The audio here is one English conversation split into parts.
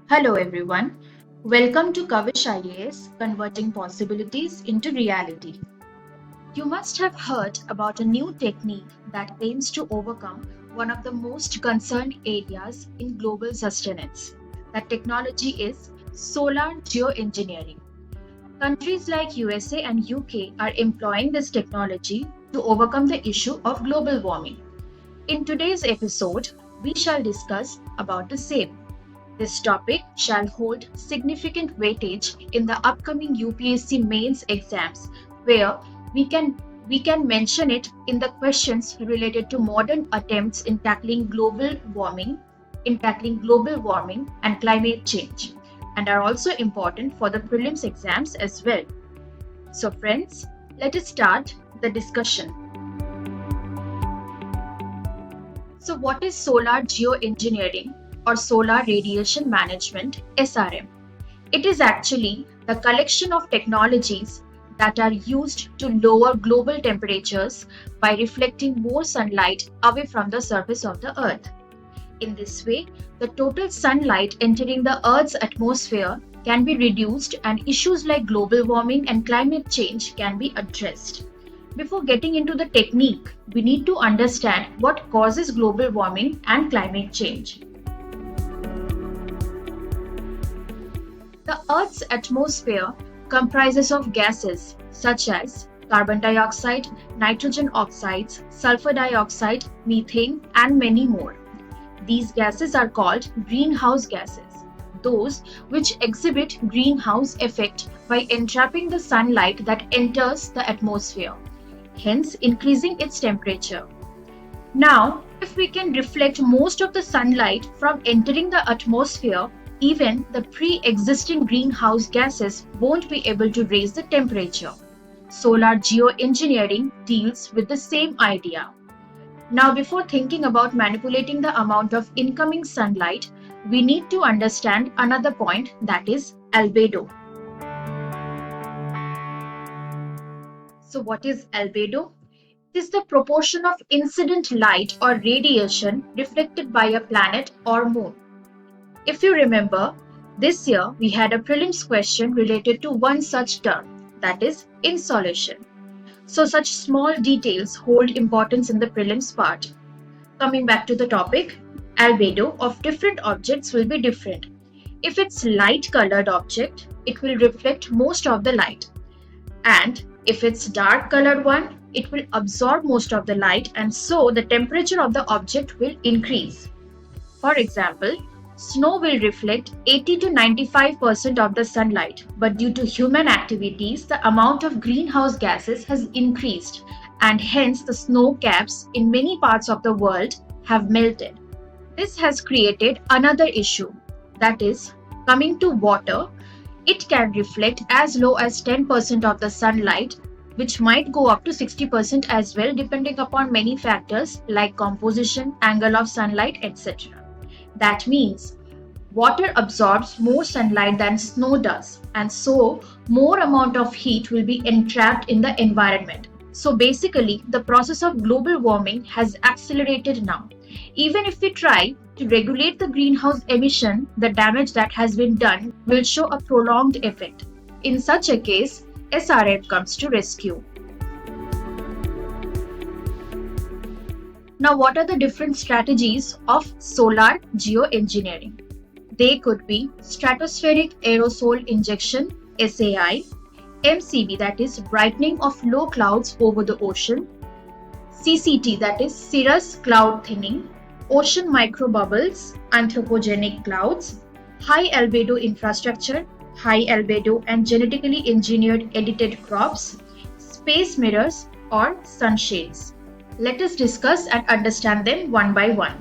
Hello everyone. Welcome to Kavish IAS, Converting Possibilities into Reality. You must have heard about a new technique that aims to overcome one of the most concerned areas in global sustenance. That technology is solar geoengineering. Countries like USA and UK are employing this technology to overcome the issue of global warming. In today's episode, we shall discuss about the same. This topic shall hold significant weightage in the upcoming UPSC Mains exams, where we can mention it in the questions related to modern attempts in tackling global warming and climate change, and are also important for the prelims exams as well. So friends, let us start the discussion. So what is solar geoengineering or solar radiation management, SRM? It is actually the collection of technologies that are used to lower global temperatures by reflecting more sunlight away from the surface of the earth. In this way, the total sunlight entering the earth's atmosphere can be reduced and issues like global warming and climate change can be addressed. Before getting into the technique, we need to understand what causes global warming and climate change. The Earth's atmosphere comprises of gases such as carbon dioxide, nitrogen oxides, sulfur dioxide, methane, and many more. These gases are called greenhouse gases, those which exhibit greenhouse effect by entrapping the sunlight that enters the atmosphere, hence increasing its temperature. Now, if we can reflect most of the sunlight from entering the atmosphere, even the pre-existing greenhouse gases won't be able to raise the temperature. Solar geoengineering deals with the same idea. Now, before thinking about manipulating the amount of incoming sunlight, we need to understand another point, that is albedo. So what is albedo? It is the proportion of incident light or radiation reflected by a planet or moon. If you remember, this year we had a prelims question related to one such term, that is insolation. So such small details hold importance in the prelims part. Coming back to the topic, albedo of different objects will be different. If it's light colored object, it will reflect most of the light. And if it's dark colored one, it will absorb most of the light, and so the temperature of the object will increase. For example, snow will reflect 80 to 95% of the sunlight, but due to human activities, the amount of greenhouse gases has increased, and hence the snow caps in many parts of the world have melted. This has created another issue, that is, coming to water, it can reflect as low as 10% of the sunlight, which might go up to 60% as well, depending upon many factors like composition, angle of sunlight, etc. That means water absorbs more sunlight than snow does, and so more amount of heat will be entrapped in the environment. So basically, the process of global warming has accelerated now. Even if we try to regulate the greenhouse emission, the damage that has been done will show a prolonged effect. In such a case, SRM comes to rescue. Now, what are the different strategies of solar geoengineering? They could be stratospheric aerosol injection, SAI, MCB, that is brightening of low clouds over the ocean, CCT, that is cirrus cloud thinning, ocean microbubbles, anthropogenic clouds, high albedo infrastructure, high albedo and genetically engineered edited crops, space mirrors or sunshades. Let us discuss and understand them one by one.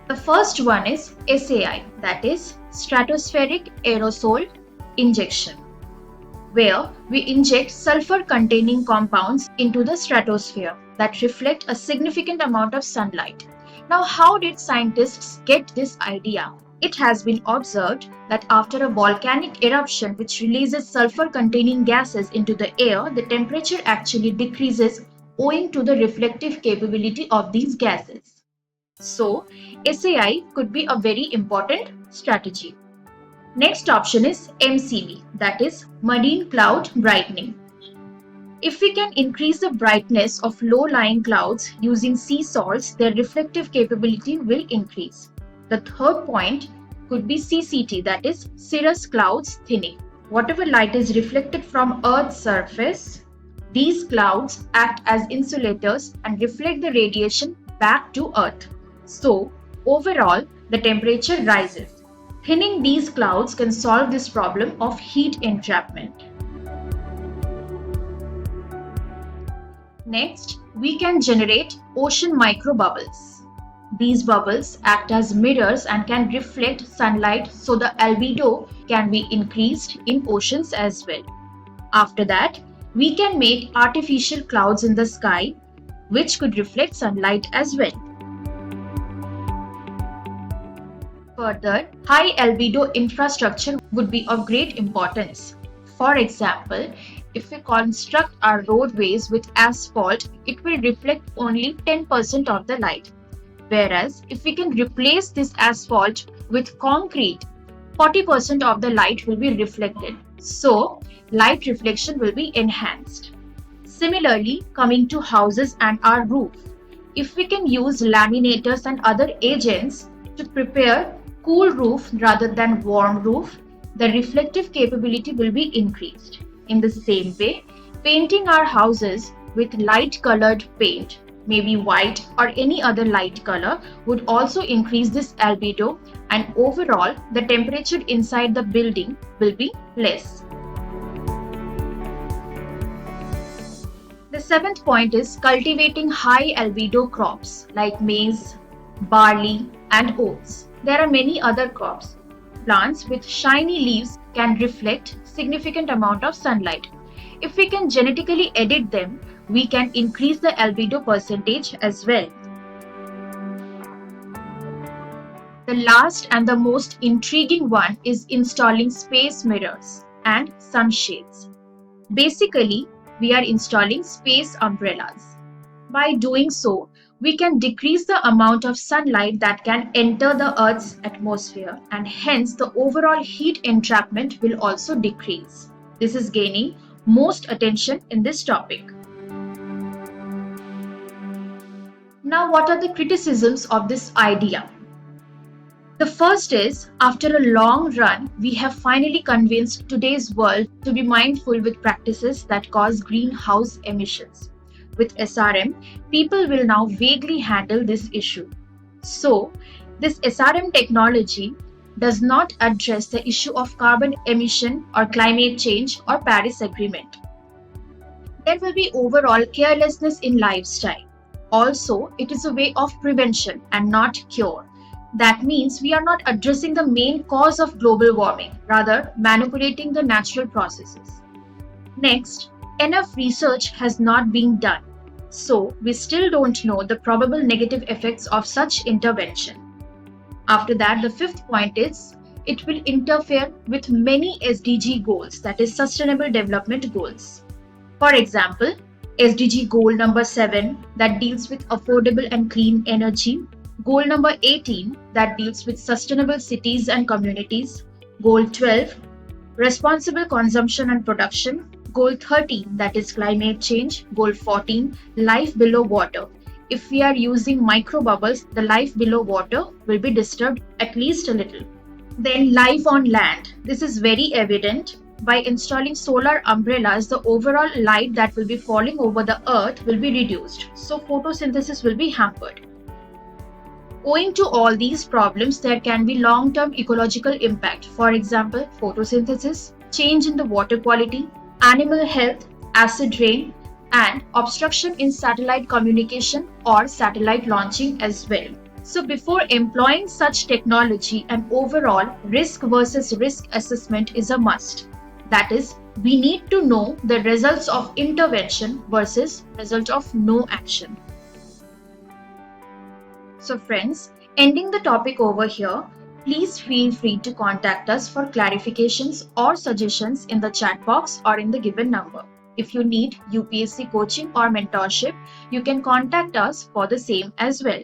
The first one is SAI, that is stratospheric aerosol injection, where we inject sulfur-containing compounds into the stratosphere that reflect a significant amount of sunlight. Now, how did scientists get this idea? It has been observed that after a volcanic eruption which releases sulfur-containing gases into the air, the temperature actually decreases owing to the reflective capability of these gases. So, SAI could be a very important strategy. Next option is MCB, that is marine cloud brightening. If we can increase the brightness of low-lying clouds using sea salts, their reflective capability will increase. The third point could be CCT, that is cirrus clouds thinning. Whatever light is reflected from Earth's surface, these clouds act as insulators and reflect the radiation back to Earth. So, overall, the temperature rises. Thinning these clouds can solve this problem of heat entrapment. Next, we can generate ocean microbubbles. These bubbles act as mirrors and can reflect sunlight, so the albedo can be increased in oceans as well. After that, we can make artificial clouds in the sky which could reflect sunlight as well. Further, high albedo infrastructure would be of great importance. For example, if we construct our roadways with asphalt, it will reflect only 10% of the light. Whereas, if we can replace this asphalt with concrete, 40% of the light will be reflected. So, light reflection will be enhanced. Similarly, coming to houses and our roof, if we can use laminators and other agents to prepare cool roof rather than warm roof, the reflective capability will be increased. In the same way, painting our houses with light colored paint, maybe white or any other light color, would also increase this albedo, and overall the temperature inside the building will be less. The seventh point is cultivating high albedo crops like maize, barley and oats. There are many other crops. Plants with shiny leaves can reflect significant amount of sunlight. If we can genetically edit them, we can increase the albedo percentage as well. The last and the most intriguing one is installing space mirrors and sunshades. Basically, we are installing space umbrellas. By doing so, we can decrease the amount of sunlight that can enter the Earth's atmosphere, and hence the overall heat entrapment will also decrease. This is gaining most attention in this topic. Now, what are the criticisms of this idea? The first is, after a long run, we have finally convinced today's world to be mindful with practices that cause greenhouse emissions. With SRM, people will now vaguely handle this issue. So, this SRM technology does not address the issue of carbon emission or climate change or Paris Agreement. There will be overall carelessness in lifestyle. Also, it is a way of prevention and not cure. That means we are not addressing the main cause of global warming, rather manipulating the natural processes. Next, enough research has not been done. So, we still don't know the probable negative effects of such intervention. After that, the fifth point is, it will interfere with many SDG goals, that is Sustainable Development Goals. For example, SDG goal number 7 that deals with affordable and clean energy, goal number 18 that deals with sustainable cities and communities, goal 12, responsible consumption and production, goal 13 that is climate change, goal 14, life below water. If we are using microbubbles, the life below water will be disturbed at least a little. Then life on land. This is very evident. By installing solar umbrellas, the overall light that will be falling over the earth will be reduced. So photosynthesis will be hampered. Owing to all these problems, there can be long-term ecological impact. For example, photosynthesis, change in the water quality, animal health, acid rain, and obstruction in satellite communication or satellite launching as well. So before employing such technology, an overall risk versus risk assessment is a must. That is, we need to know the results of intervention versus result of no action. So friends, ending the topic over here, please feel free to contact us for clarifications or suggestions in the chat box or in the given number. If you need UPSC coaching or mentorship, you can contact us for the same as well.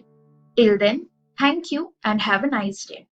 Till then, thank you and have a nice day.